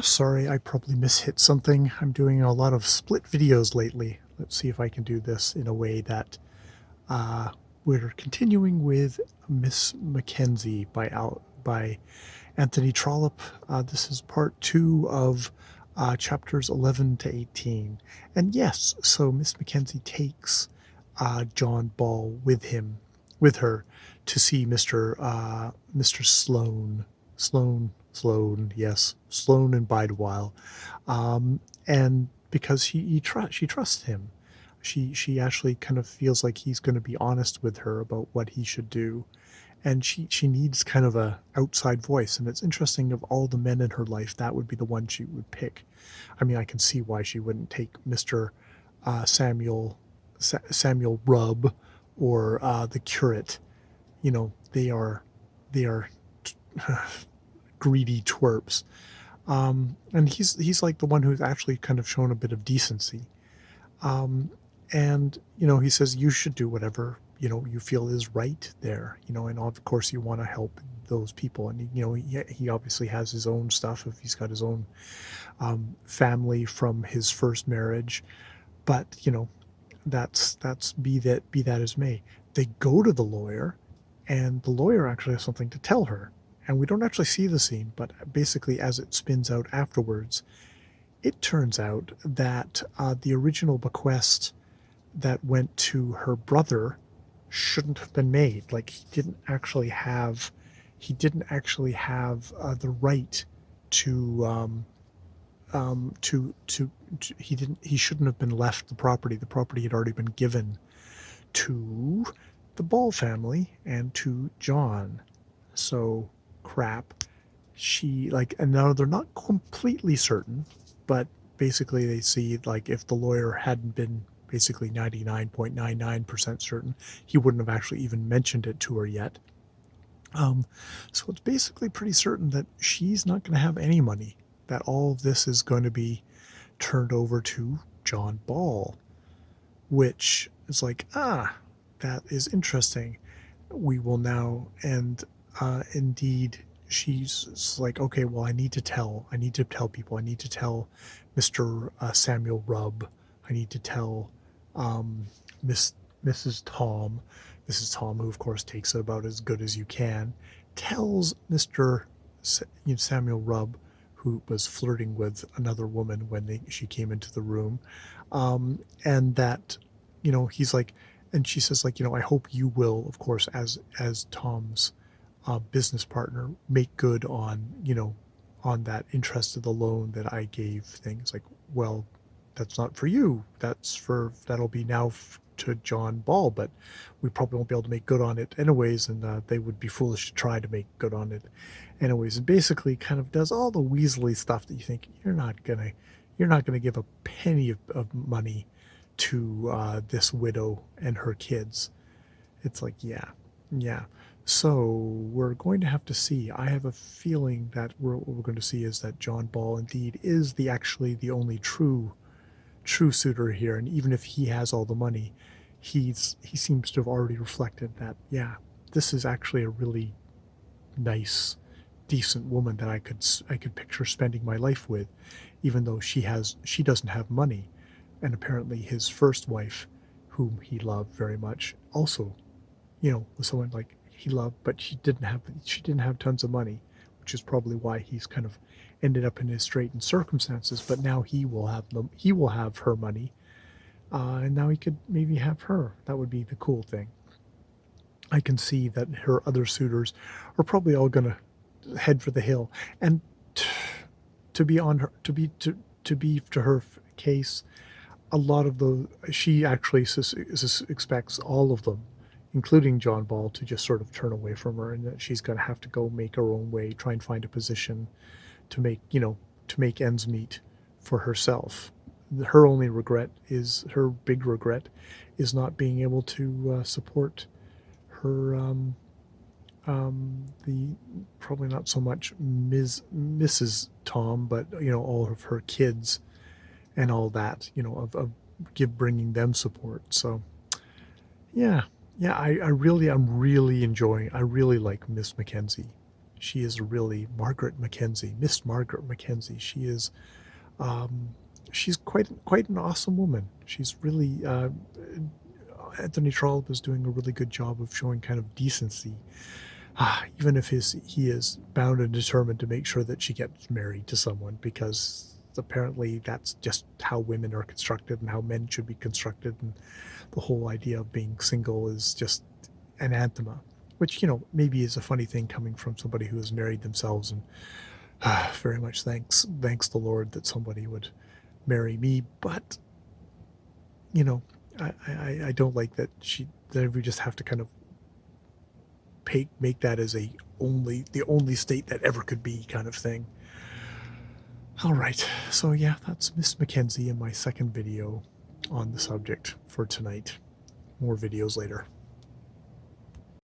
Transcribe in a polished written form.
Sorry, I probably mishit something. I'm doing a lot of split videos lately. Let's see if I can do this in a way that uh, we're continuing with Mss Mcknz by Anthony Trollope. This is part 2 of chapters 11 to 18. And yes, so Mss Mcknz takes John Ball with her, to see Mr. Sloan, yes, Sloan and Bidewell, and because she trusts him, she actually kind of feels like he's going to be honest with her about what he should do, and she needs kind of a outside voice. And it's interesting, of all the men in her life, that would be the one she would pick. I mean, I can see why she wouldn't take Mr. Samuel Rubb, or the curate. You know, they are greedy twerps. And he's like the one who's actually kind of shown a bit of decency. Um, and he says you should do whatever you feel is right there. And of course you want to help those people. And he obviously has his own stuff, if he's got his own family from his first marriage. But that's be that as may. They go to the lawyer, and the lawyer actually has something to tell her. And we don't actually see the scene, but basically as it spins out afterwards, it turns out that the original bequest that went to her brother shouldn't have been made. Like, he didn't actually have the right to he shouldn't have been left the property. The property had already been given to the Ball family and to John. So crap. And now they're not completely certain, but basically they see, like, if the lawyer hadn't been basically 99.99% certain, he wouldn't have actually even mentioned it to her yet. So it's basically pretty certain that she's not going to have any money, that all of this is going to be turned over to John Ball, which is like, that is interesting. We will now, and indeed, she's like, okay, well, I need to tell people. I need to tell Mr. Samuel Rubb. I need to tell Mrs. Tom. Mrs. Tom, who of course takes it about as good as you can, tells Mr. Samuel Rubb, who was flirting with another woman when she came into the room, and that he's like, and she says, like, I hope you will, of course, as Tom's business partner, make good on that interest of the loan that I gave things. Like, well, that's not for you. That'll be now to John Ball, but we probably won't be able to make good on it anyways, and they would be foolish to try to make good on it anyways. And basically kind of does all the Weasley stuff that you think you're not gonna give a penny of money to this widow and her kids. It's like, yeah. So we're going to have to see. I have a feeling that what we're going to see is that John Ball indeed is actually the only true suitor here. And even if he has all the money, he seems to have already reflected that, yeah, this is actually a really nice, decent woman that I could picture spending my life with, even though she doesn't have money. And apparently his first wife, whom he loved very much, also was someone like he loved, but she didn't have tons of money, which is probably why he's kind of ended up in his straitened circumstances. But now he will have her money, and now he could maybe have her. That would be the cool thing. I can see that her other suitors are probably all gonna head for the hill, and to be on her to her case, a lot of those, she actually expects all of them, including John Ball, to just sort of turn away from her, and that she's going to have to go make her own way, try and find a position to make ends meet for herself. Her big regret is not being able to support her, the probably not so much Mrs. Tom, but all of her kids and all that, of bringing them support. So yeah, I'm really enjoying. I really like Mss Mcknz. She is really Margaret Mcknz, Miss Margaret Mcknz. She is, she's quite an awesome woman. She's really, Anthony Trollope is doing a really good job of showing kind of decency, even if he is bound and determined to make sure that she gets married to someone, because apparently that's just how women are constructed and how men should be constructed, and the whole idea of being single is just anathema, which, maybe is a funny thing coming from somebody who has married themselves, and very much thanks the Lord that somebody would marry me. But I don't like that we just have to kind of make that as the only state that ever could be kind of thing. All right, so yeah, that's Mss Mcknz in my second video on the subject for tonight. More videos later.